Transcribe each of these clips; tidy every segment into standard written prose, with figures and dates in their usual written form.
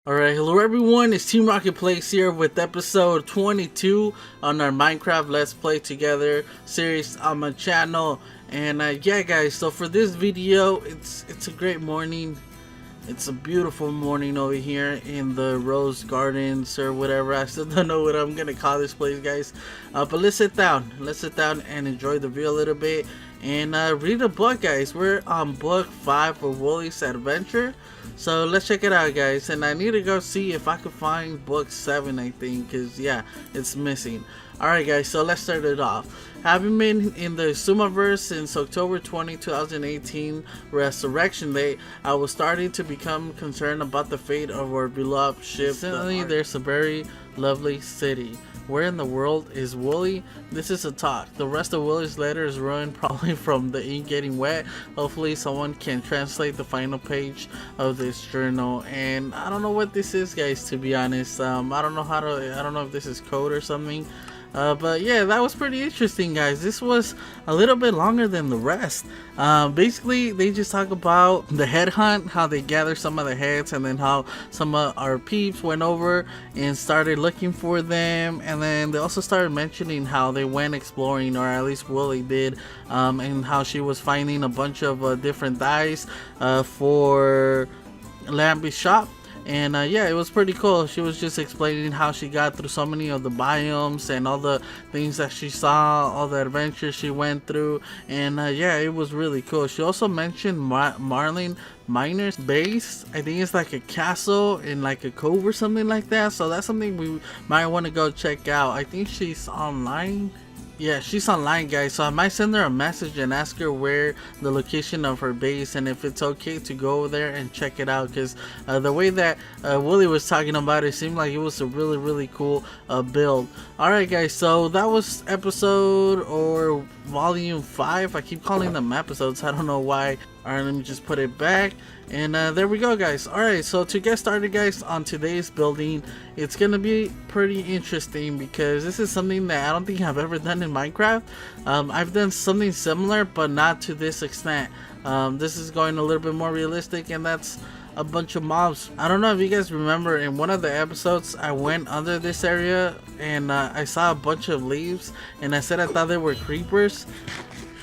Alright, hello everyone, it's Team Rocket Plays here with episode 22 on our Minecraft Let's Play Together series on my channel. And yeah guys, so for this video, it's a great morning. It's a beautiful morning over here in the Rose Gardens or whatever. I still don't know what I'm gonna call this place, guys. But let's sit down and enjoy the view a little bit and read a book, guys. We're on book 5 of Woolly's Adventure. So let's check it out, guys, and I need to go see if I can find book 7, I think, because yeah, it's missing. Alright guys, so let's start it off. Having been in the Sumaverse since October 20, 2018, Resurrection Day, I was starting to become concerned about the fate of our beloved ship. Suddenly there's a very lovely city. Where in the world is Woolly? This is a talk. The rest of Woolly's letter is ruined, probably from the ink getting wet. Hopefully someone can translate the final page of this journal. And I don't know what this is, guys, to be honest. I don't know if this is code or something. But yeah, that was pretty interesting, guys. This was a little bit longer than the rest. Basically, they just talk about the head hunt, how they gathered some of the heads, and then how some of our peeps went over and started looking for them. And then they also started mentioning how they went exploring, or at least Woolly did, and how she was finding a bunch of different dyes for Lampy's shop. And yeah, it was pretty cool. She was just explaining how she got through so many of the biomes and all the things that she saw, all the adventures she went through. And yeah, it was really cool. She also mentioned Marlin Miner's base. I think it's like a castle in like a cove or something like that. So that's something we might want to go check out. I think she's online. Yeah, she's online, guys, so I might send her a message and ask her where the location of her base and if it's okay to go there and check it out, because the way that Woolly was talking about it seemed like it was a really cool build. Alright guys, so that was episode or volume 5. I keep calling them episodes, I don't know why. Alright, let me just put it back. And there we go, guys. Alright, so to get started, guys, on today's building, it's gonna be pretty interesting because this is something that I don't think I've ever done in Minecraft. I've done something similar, but not to this extent. This is going a little bit more realistic, and that's a bunch of mobs. I don't know if you guys remember, in one of the episodes I went under this area and I saw a bunch of leaves, and I said I thought they were creepers.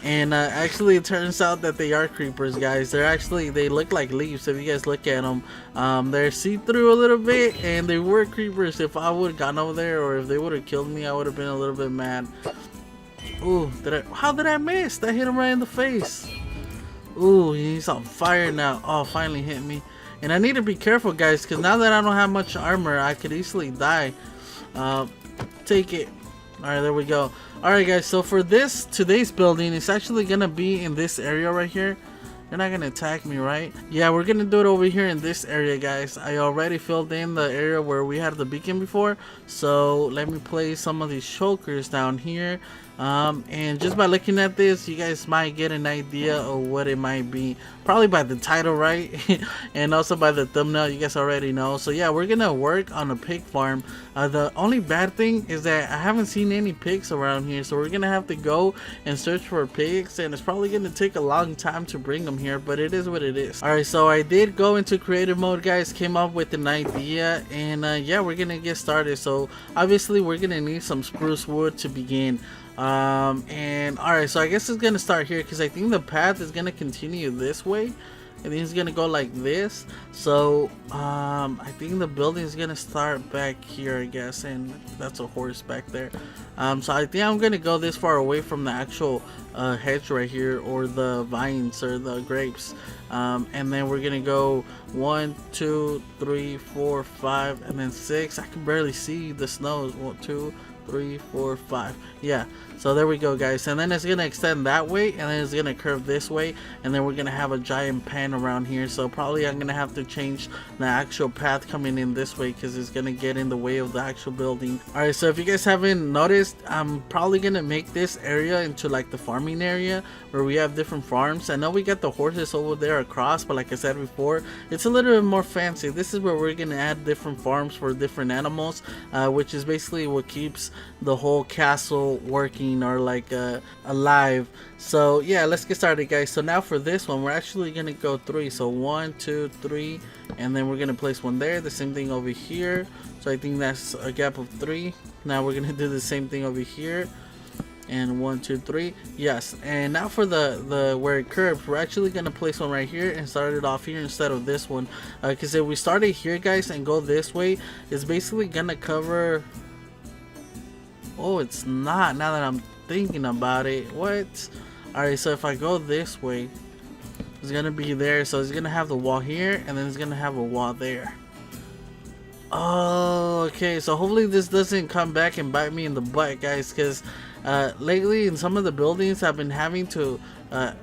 And actually it turns out that they are creepers, guys. They look like leaves if you guys look at them. They're see-through a little bit, and they were creepers. If I would have gone over there, or if they would have killed me, I would have been a little bit mad. Ooh, how did I miss? That hit him right in the face. Ooh, he's on fire now. Oh, finally hit me. And I need to be careful, guys, because now that I don't have much armor, I could easily die. Take it. Alright, there we go. Alright guys, so for today's building, it's actually gonna be in this area right here. They're not gonna attack me, right? Yeah, we're gonna do it over here in this area, guys. I already filled in the area where we had the beacon before, so let me place some of these shulkers down here. And just by looking at this, you guys might get an idea of what it might be, probably by the title, right? And also by the thumbnail, you guys already know. So yeah, we're gonna work on a pig farm. The only bad thing is that I haven't seen any pigs around here, so we're gonna have to go and search for pigs, and it's probably gonna take a long time to bring them here, but it is what it is. Alright, so I did go into creative mode, guys, came up with an idea, and yeah, we're gonna get started. So obviously we're gonna need some spruce wood to begin. And alright, so I guess it's gonna start here because I think the path is gonna continue this way. I think it's gonna go like this. So I think the building is gonna start back here, I guess, and that's a horse back there. So I think I'm gonna go this far away from the actual hedge right here, or the vines or the grapes. And then we're gonna go 1, 2, 3, 4, 5, and then 6. I can barely see the snow. 1, 2, 3, 4, 5. Yeah, so there we go, guys. And then it's gonna extend that way, and then it's gonna curve this way, and then we're gonna have a giant pan around here. So probably I'm gonna have to change the actual path coming in this way because it's gonna get in the way of the actual building. Alright, so if you guys haven't noticed, I'm probably gonna make this area into like the farming area where we have different farms. I know we got the horses over there across, but like I said before, it's a little bit more fancy. This is where we're gonna add different farms for different animals, which is basically what keeps the whole castle working or like alive. So yeah, let's get started, guys. So now for this one, we're actually gonna go 3. So 1, 2, 3, and then we're gonna place one there. The same thing over here. So I think that's a gap of 3. Now we're gonna do the same thing over here. And 1, 2, 3, yes. And now for the where it curves, we're actually gonna place one right here and start it off here instead of this one, because if we start it here, guys, and go this way, it's basically gonna cover. Oh, it's not, now that I'm thinking about it. What? Alright, so if I go this way, it's gonna be there. So it's gonna have the wall here, and then it's gonna have a wall there. Oh, okay. So hopefully this doesn't come back and bite me in the butt, guys, because lately in some of the buildings I've been having to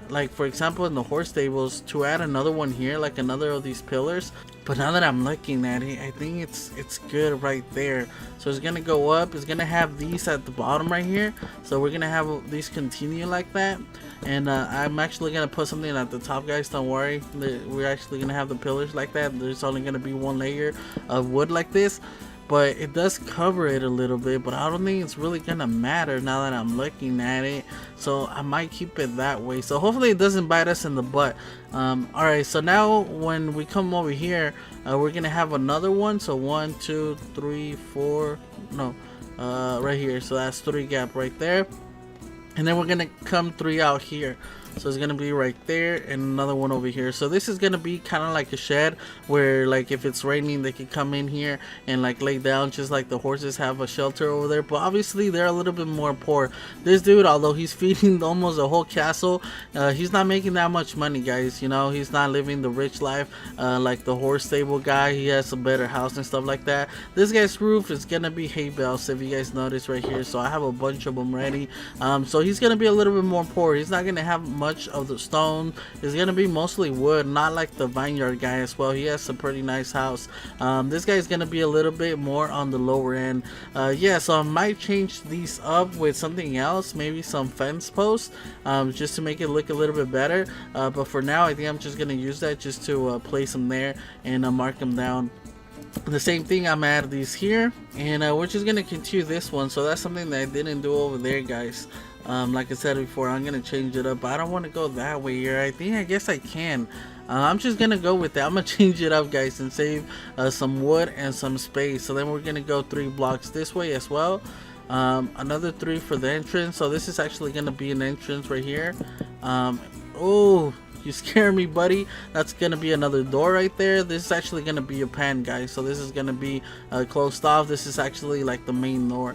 like, for example, in the horse stables, to add another one here, like another of these pillars. But now that I'm looking at it, I think it's good right there. So it's gonna go up, it's gonna have these at the bottom right here, so we're gonna have these continue like that. And I'm actually gonna put something at the top, guys, don't worry. We're actually gonna have the pillars like that. There's only gonna be one layer of wood like this, but it does cover it a little bit, but I don't think it's really gonna matter now that I'm looking at it. So I might keep it that way, so hopefully it doesn't bite us in the butt. Alright, so now when we come over here, we're gonna have another one. So 1, 2, 3, 4, no, right here. So that's 3 gap right there, and then we're gonna come 3 out here. So it's gonna be right there, and another one over here. So this is gonna be kind of like a shed where, like, if it's raining, they can come in here and like lay down, just like the horses have a shelter over there. But obviously they're a little bit more poor. This dude, although he's feeding almost a whole castle, he's not making that much money, guys. You know, he's not living the rich life like the horse stable guy. He has a better house and stuff like that. This guy's roof is gonna be hay bales, if you guys notice right here. So I have a bunch of them ready. So he's gonna be a little bit more poor. He's not gonna have much of the stone. Is gonna be mostly wood, not like the vineyard guy as well. He has a pretty nice house. This guy is gonna be a little bit more on the lower end. Yeah, so I might change these up with something else, maybe some fence posts, just to make it look a little bit better. But for now, I think I'm just gonna use that just to place them there and mark them down. The same thing, I'm gonna add these here, and we're just gonna continue this one. So that's something that I didn't do over there, guys. Like I said before, I'm gonna change it up. I don't want to go that way here. I guess I can. I'm just gonna go with that. I'm gonna change it up, guys, and save some wood and some space. So then we're gonna go 3 blocks this way as well. Another 3 for the entrance. So this is actually gonna be an entrance right here. Oh, you scare me, buddy. That's gonna be another door right there. This is actually gonna be a pan, guys. So this is gonna be closed off. This is actually like the main door.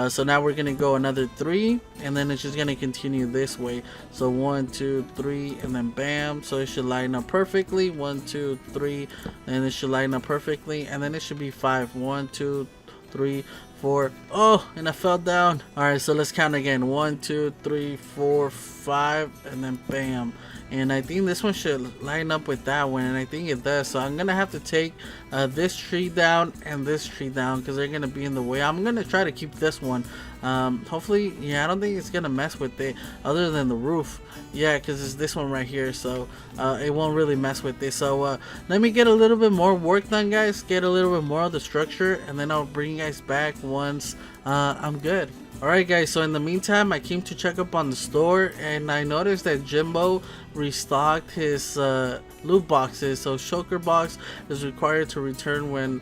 So now we're gonna go another 3, and then it's just gonna continue this way. So 1, 2, 3, and then bam. So it should line up perfectly. 1, 2, 3, and it should line up perfectly. And then it should be 5. 1, 2, 3, 4. Oh, and I fell down. All right, so let's count again. 1, 2, 3, 4, 5, and then bam. And I think this one should line up with that one, and I think it does. So I'm gonna have to take this tree down and this tree down, because they're gonna be in the way. I'm gonna try to keep this one. Hopefully, yeah, I don't think it's gonna mess with it, other than the roof. Yeah, because it's this one right here, so it won't really mess with this. So let me get a little bit more work done, guys, get a little bit more of the structure, and then I'll bring you guys back once I'm good. Alright, guys, so in the meantime, I came to check up on the store, and I noticed that Jimbo restocked his loot boxes. So shulker box is required to return when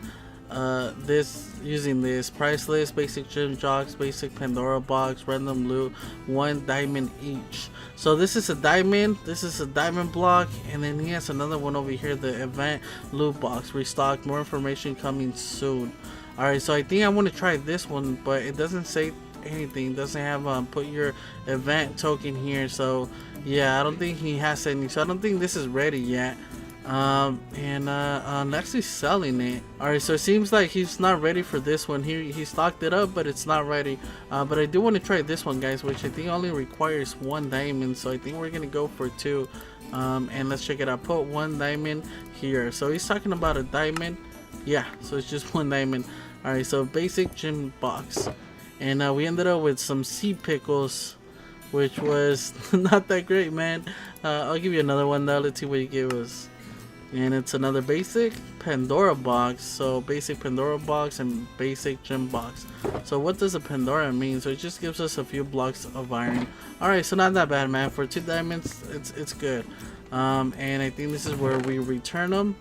using this price list, basic gym jocks, basic Pandora box, random loot, 1 diamond each. So this is a diamond, this is a diamond block, and then he has another one over here, the event loot box restocked. More information coming soon. Alright, so I think I want to try this one, but it doesn't say anything. It doesn't have put your event token here. So yeah, I don't think he has any. So I don't think this is ready yet. And I'm actually selling it. Alright, so it seems like he's not ready for this one. He stocked it up, but it's not ready. But I do want to try this one, guys, which I think only requires 1 diamond. So I think we're gonna go for 2. And let's check it out. Put 1 diamond here. So he's talking about a diamond. Yeah, so it's just 1 diamond. Alright, so basic gym box. And we ended up with some sea pickles, which was not that great, man. I'll give you another one though. Let's see what you give us. and it's another basic Pandora box. So basic Pandora box and basic gem box. So what does a Pandora mean? So it just gives us a few blocks of iron. Alright, so not that bad, man. For 2 diamonds, it's good. And I think this is where we return them,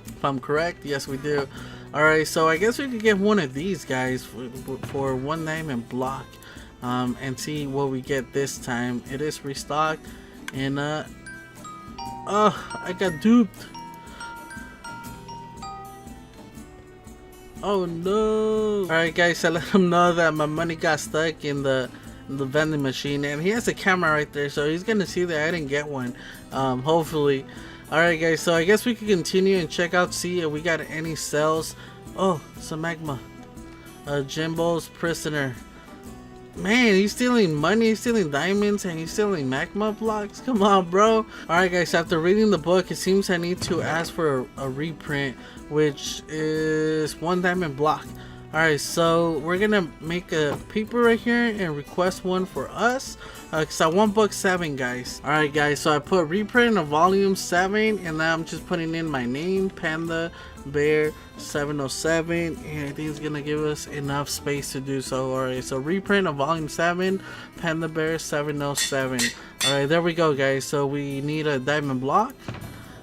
if I'm correct. Yes, we do. Alright, so I guess we could get one of these guys for 1 diamond block, and see what we get this time. It is restocked, and I got duped. Oh no. Alright guys, I let him know that my money got stuck in the vending machine, and he has a camera right there, so he's gonna see that I didn't get one, hopefully. Alright guys, so I guess we can continue and check out, see if we got any sales. Oh, some magma. Jimbo's prisoner. Man, he's stealing money, he's stealing diamonds, and he's stealing magma blocks. Come on, bro. Alright guys, after reading the book, it seems I need to ask for a reprint, which is 1 diamond block. Alright, so we're gonna make a paper right here and request one for us, because I want book 7, guys. Alright guys, so I put reprint of volume 7, and now I'm just putting in my name, Panda Bear 707, and I think it's gonna give us enough space to do so. Alright, so reprint of volume 7, Panda Bear 707. Alright, there we go, guys. So we need a diamond block,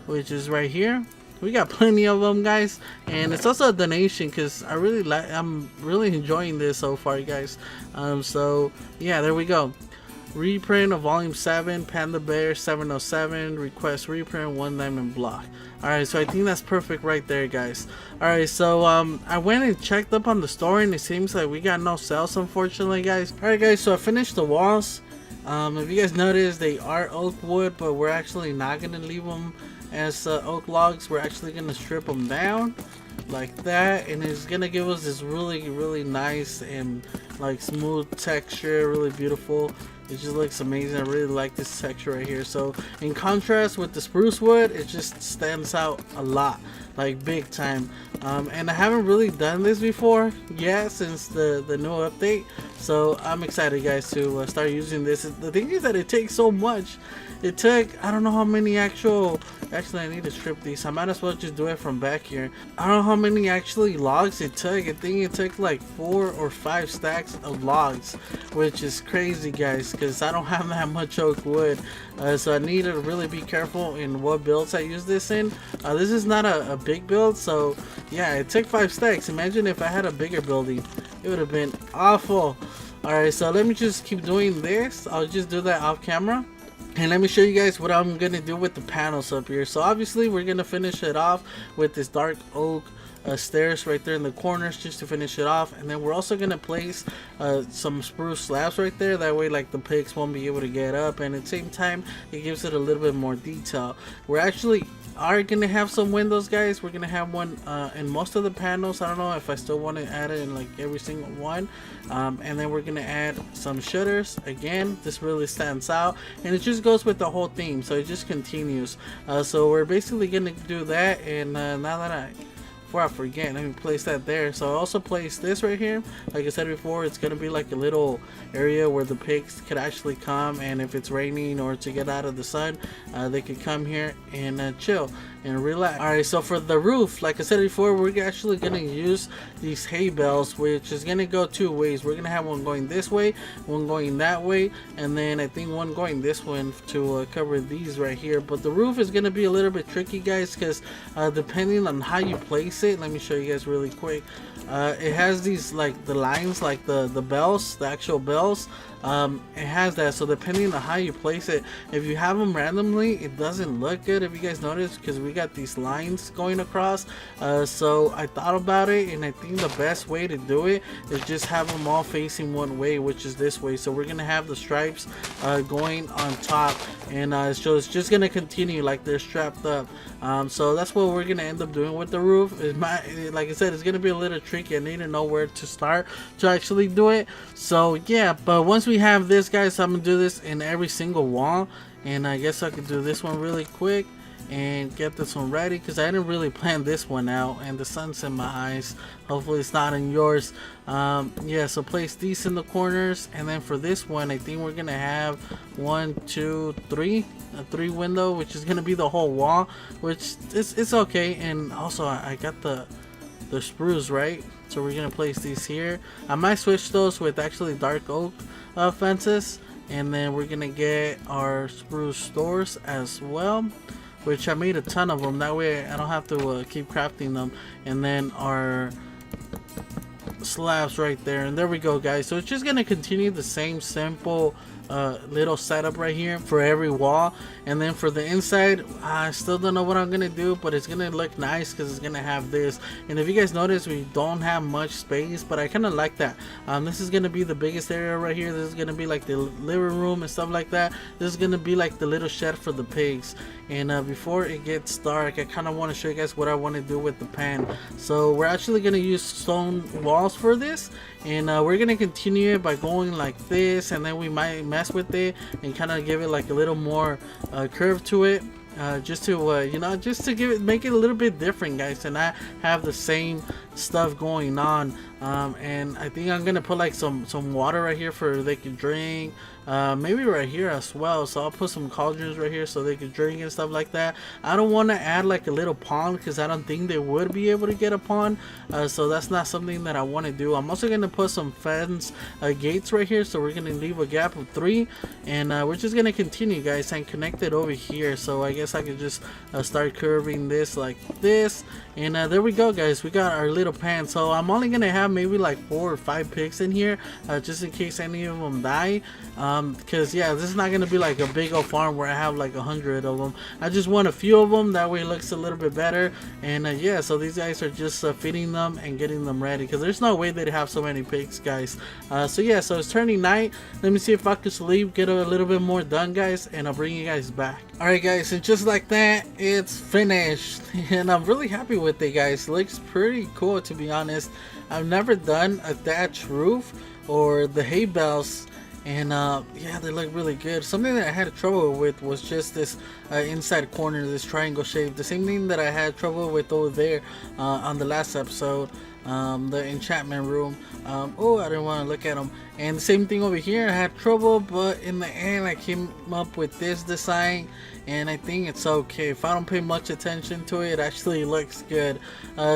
which is right here. We got plenty of them, guys, and it's also a donation because I'm really enjoying this so far, guys. So yeah, there we go. Reprint of volume 7, Panda Bear 707, request reprint 1 diamond block. Alright, so I think that's perfect right there, guys. Alright, so I went and checked up on the store, and it seems like we got no sales, unfortunately, guys. Alright guys, so I finished the walls. If you guys notice, they are oak wood, but we're actually not gonna leave them as oak logs. We're actually gonna strip them down like that, and it's gonna give us this really nice and like smooth texture, really beautiful. It just looks amazing. I really like this texture right here. So in contrast with the spruce wood, it just stands out a lot, like big time. And I haven't really done this before yet since the new update, so I'm excited, guys, to start using this. The thing is that it takes so much. It took, I don't know how many actually I need to strip these. I might as well just do it from back here. I don't know how many actually logs it took. I think it took like 4 or 5 stacks of logs, which is crazy, guys, because I don't have that much oak wood. So I need to really be careful in what builds I use this in. This is not a big build, so yeah, it took 5 stacks. Imagine if I had a bigger building, it would have been awful. Alright, so let me just keep doing this. I'll just do that off camera. And let me show you guys what I'm gonna do with the panels up here. So obviously we're gonna finish it off with this dark oak stairs right there in the corners, just to finish it off. And then we're also gonna place some spruce slabs right there, that way like the pigs won't be able to get up, and at the same time it gives it a little bit more detail. We're actually are gonna have some windows, guys. We're gonna have one in most of the panels. I don't know if I still want to add it in like every single one. And then we're gonna add some shutters. Again, this really stands out, and it just goes with the whole theme, so it just continues. So we're basically gonna do that. And now that before I forget, let me place that there. So I also place this right here. Like I said before, it's gonna be like a little area where the pigs could actually come, and if it's raining or to get out of the sun, they could come here and chill and relax. Alright, so for the roof, like I said before, we're actually gonna use these hay bales, which is gonna go 2 ways. We're gonna have one going this way, one going that way, and then I think one going this one to cover these right here. But the roof is gonna be a little bit tricky, guys, because depending on how you place it, let me show you guys really quick. It has these like the lines, like the bells, the actual bells. It has that, so depending on how you place it, if you have them randomly, it doesn't look good, if you guys notice, because we got these lines going across. So I thought about it, and I think the best way to do it is just have them all facing one way, which is this way. So we're gonna have the stripes going on top, and so it's just gonna continue like they're strapped up. So that's what we're gonna end up doing with the roof. Like I said, it's gonna be a little tricky. I need to know where to start to actually do it. So yeah, but once we have this, guys, I'm gonna do this in every single wall, and I guess I could do this one really quick. and get this one ready, because I didn't really plan this one out, and the sun's in my eyes. Hopefully it's not in yours. Yeah, so place these in the corners, and then for this one I think we're gonna have 1, 2, 3, a 3 window, which is gonna be the whole wall, which it's okay. And also I got the spruce, right? So we're gonna place these here. I might switch those with actually dark oak fences, and then we're gonna get our spruce doors as well, which I made a ton of them. That way I don't have to keep crafting them. And then our slabs right there, and there we go, guys. So it's just gonna continue the same simple little setup right here for every wall. And then for the inside, I still don't know what I'm gonna do, but it's gonna look nice because it's gonna have this. And if you guys notice, we don't have much space, but I kind of like that. This is gonna be the biggest area right here. This is gonna be like the living room and stuff like that. This is gonna be like the little shed for the pigs. And before it gets dark, I kind of want to show you guys what I want to do with the pan. So we're actually gonna use stone walls for this, and we're gonna continue it by going like this, and then we might mess with it and kind of give it like a little more curve to it, just to you know, just to make it a little bit different, guys, and not have the same stuff going on. And I think I'm gonna put like some water right here for they can drink, maybe right here as well. So I'll put some cauldrons right here so they can drink and stuff like that. I don't want to add like a little pond because I don't think they would be able to get a pond, so that's not something that I want to do. I'm also gonna put some fence gates right here, so we're gonna leave a gap of 3, and we're just gonna continue, guys, and connect it over here. So I guess I could just start curving this like this, and there we go, guys. We got our little pan. So I'm only gonna have maybe like 4 or 5 pigs in here, just in case any of them die, because yeah, this is not gonna be like a big old farm where I have like 100 of them. I just want a few of them, that way it looks a little bit better. And yeah, so these guys are just feeding them and getting them ready, because there's no way they'd have so many pigs, guys. So yeah, so it's turning night. Let me see if I can sleep, get a little bit more done, guys, and I'll bring you guys back. Alright, guys, and just like that, it's finished, and I'm really happy with it, guys. It looks pretty cool, to be honest. I've never done a thatch roof or the hay bales, and yeah, they look really good. Something that I had trouble with was just this inside corner, this triangle shape, the same thing that I had trouble with over there on the last episode, the enchantment room. Oh, I didn't want to look at them. And the same thing over here, I had trouble, but in the end I came up with this design, and I think it's okay. If I don't pay much attention to it, it actually looks good.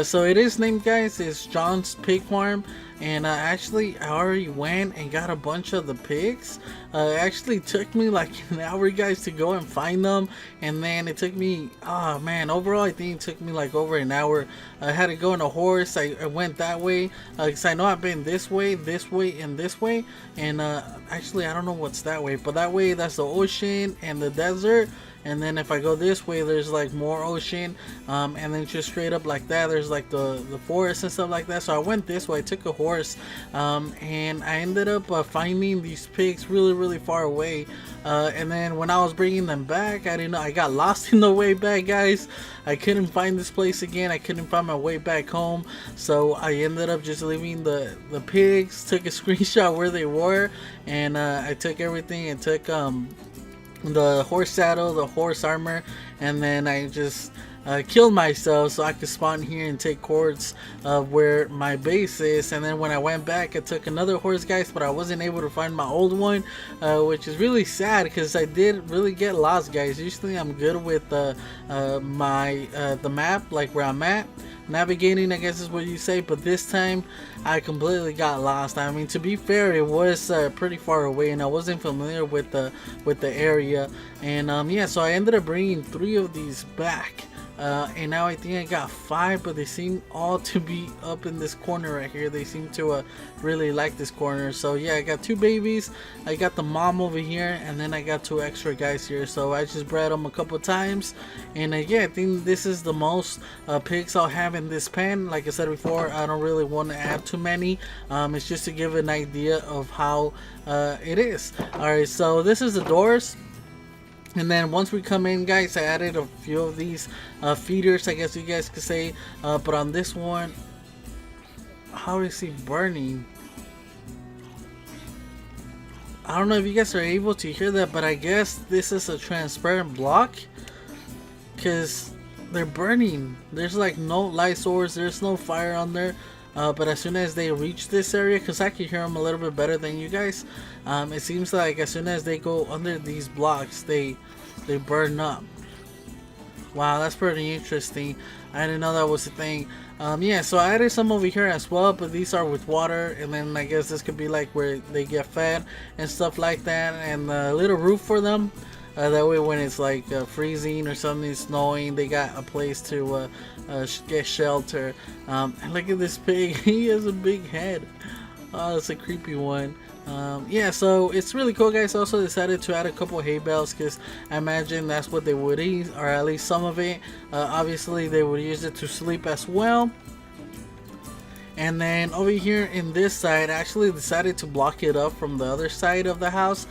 So it is named, guys, it's John's Pig Farm. And actually I already went and got a bunch of the pigs. It actually took me like an hour, guys, to go and find them, and then it took me, oh man, overall I think it took me like over an hour. I had to go on a horse. I went that way because I know I've been this way, and this way, and actually I don't know what's that way, but that way, that's the ocean and the desert. And then if I go this way, there's like more ocean, and then just straight up like that, there's like the forest and stuff like that. So I went this way, I took a horse, and I ended up finding these pigs really far away. And then when I was bringing them back, I didn't know, I got lost in the way back, guys. I couldn't find this place again. I couldn't find my way back home, so I ended up just leaving the pigs, took a screenshot where they were, and I took everything and took the horse saddle, the horse armor, and then I just killed myself so I could spawn here and take cords of where my base is. And then when I went back, I took another horse, guys, but I wasn't able to find my old one, which is really sad because I did really get lost, guys. Usually I'm good with the map, like where I'm at, navigating, I guess is what you say, but this time I completely got lost. I mean, to be fair, it was pretty far away, and I wasn't familiar with the area. And yeah, so I ended up bringing 3 of these back, and now I think I got 5, but they seem all to be up in this corner right here. They seem to really like this corner. So yeah, I got 2 babies, I got the mom over here, and then I got 2 extra guys here. So I just bred them a couple times, and yeah, I think this is the most pigs I'll have in this pen. Like I said before, I don't really want to add too many. It's just to give an idea of how it is. Alright, so this is the doors. And then once we come in, guys, I added a few of these feeders, I guess you guys could say. But on this one, how is he burning? I don't know if you guys are able to hear that, but I guess this is a transparent block. because they're burning. There's like no light source, there's no fire on there. But as soon as they reach this area, because I can hear them a little bit better than you guys, it seems like as soon as they go under these blocks, they burn up. Wow, that's pretty interesting. I didn't know that was a thing. Yeah, so I added some over here as well, but these are with water, and then I guess this could be like where they get fed and stuff like that, and a little roof for them. That way when it's like freezing or something, snowing, they got a place to get shelter. And look at this pig, he has a big head. Oh, it's a creepy one. Yeah, so it's really cool, guys. I also decided to add a couple hay bales because I imagine that's what they would eat, or at least some of it. Obviously they would use it to sleep as well. And then over here in this side, I actually decided to block it up from the other side of the house,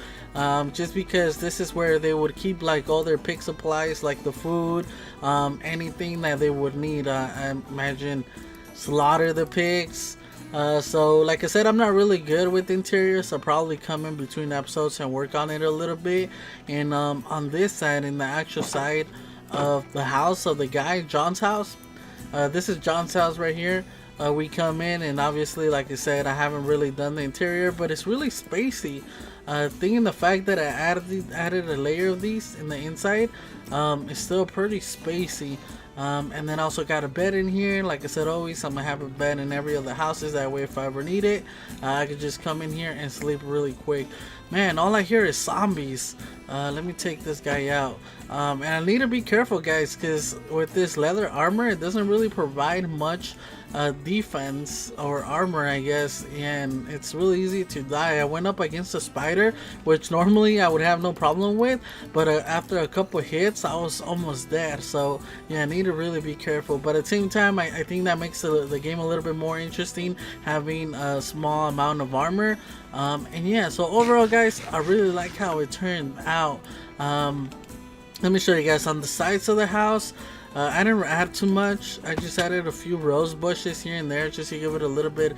just because this is where they would keep like all their pig supplies, like the food, anything that they would need. I imagine slaughter the pigs. So like I said, I'm not really good with interiors. I'll probably come in between episodes and work on it a little bit. And on this side, in the actual side of the house of the guy, John's house, this is John's house right here. We come in, and obviously, like I said, I haven't really done the interior, but it's really spacey. Thinking the fact that I added a layer of these in the inside, it's still pretty spacey. And then also got a bed in here. Like I said, always I'm gonna have a bed in every other houses, that way if I ever need it, I could just come in here and sleep really quick. Man, all I hear is zombies. Let me take this guy out. And I need to be careful, guys, because with this leather armor, it doesn't really provide much defense or armor, I guess, and it's really easy to die. I went up against a spider, which normally I would have no problem with, but after a couple hits I was almost dead. So yeah, I need to really be careful, but at the same time I think that makes the game a little bit more interesting, having a small amount of armor. And yeah, so overall, guys, I really like how it turned out. Let me show you guys on the sides of the house. I didn't add too much. I just added a few rose bushes here and there just to give it a little bit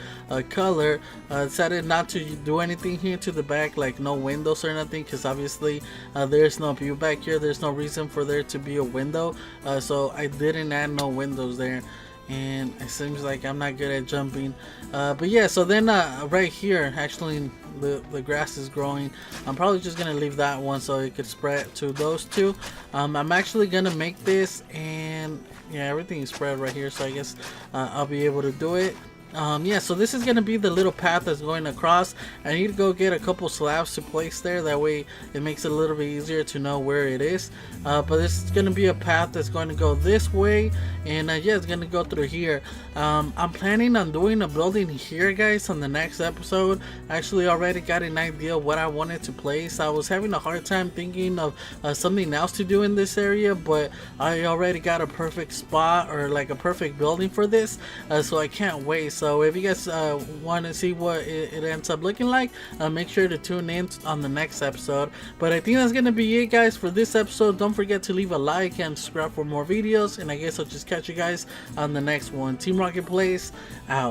color. Decided not to do anything here to the back, like no windows or nothing, because obviously there's no view back here. There's no reason for there to be a window, so I didn't add no windows there. And it seems like I'm not good at jumping, but yeah, so then right here, actually the grass is growing. I'm probably just gonna leave that one so it could spread to those two. I'm actually gonna make this, and yeah, everything is spread right here, so I guess I'll be able to do it. Yeah, so this is gonna be the little path that's going across. I need to go get a couple slabs to place there, that way it makes it a little bit easier to know where it is. But this is gonna be a path that's going to go this way, and yeah, it's gonna go through here. I'm planning on doing a building here, guys, on the next episode. I actually already got an idea what I wanted to place. I was having a hard time thinking of something else to do in this area, but I already got a perfect spot, or like a perfect building for this, so I can't wait. So if you guys want to see what it ends up looking like, make sure to tune in on the next episode. But I think that's gonna be it, guys, for this episode. Don't forget to leave a like and subscribe for more videos, and I guess I'll just catch you guys on the next one. Team Rocket Plays out.